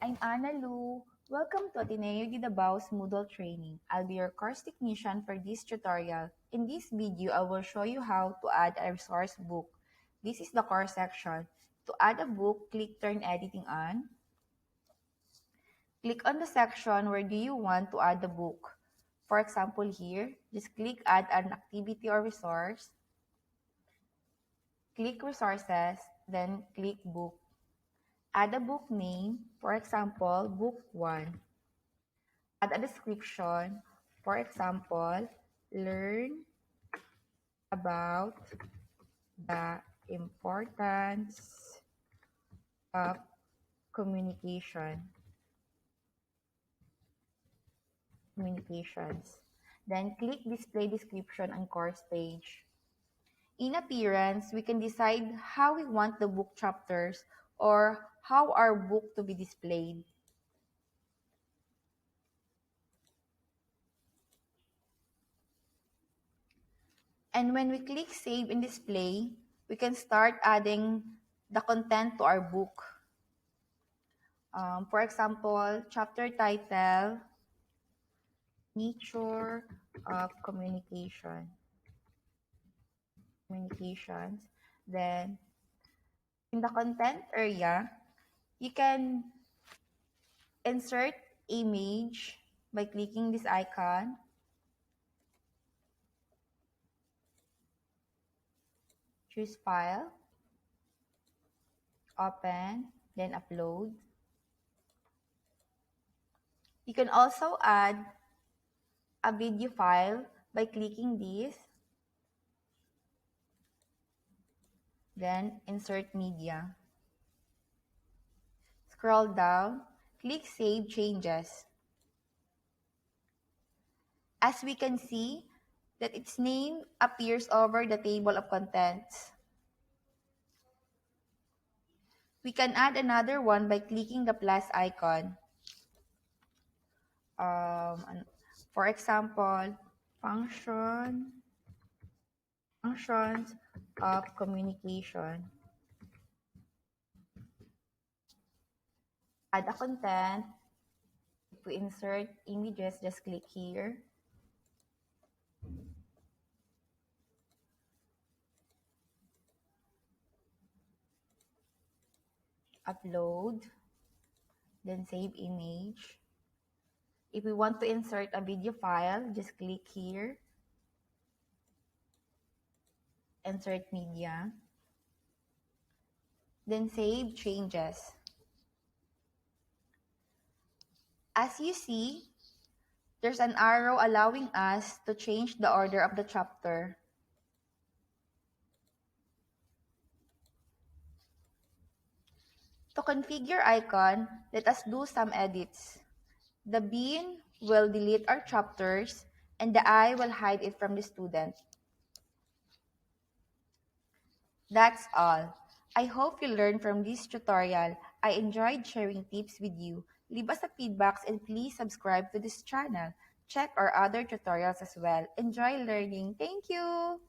I'm Analou. Welcome to Ateneo de Dabao's Moodle training. I'll be your course technician for this tutorial. In this video, I will show you how to add a resource book. This is the course section. To add a book, click Turn Editing on. Click on the section where do you want to add the book. For example here, just click Add an activity or resource. Click Resources, then click Book. Add a book name, for example, Book 1. Add a description, for example, learn about the importance of communications. Then click Display Description on course page. In appearance, we can decide how we want the book chapters or how our book to be displayed. And when we click Save and Display, we can start adding the content to our book. For example, chapter title, Nature of Communications. Then, in the content area, you can insert image by clicking this icon. Choose File, Open, then Upload. You can also add a video file by clicking this, then Insert Media. Scroll down, click Save Changes. As we can see, that its name appears over the table of contents. We can add another one by clicking the plus icon. For example, functions of communication. Add a content. If we insert images, just click here. Upload, then save image. If we want to insert a video file, just click here, insert media, then save changes. As you see, there's an arrow allowing us to change the order of the chapter. To configure icon, let us do some edits. The bin will delete our chapters, and the I will hide it from the student. That's all. I hope you learned from this tutorial. I enjoyed sharing tips with you. Leave us a feedback and please subscribe to this channel. Check our other tutorials as well. Enjoy learning. Thank you!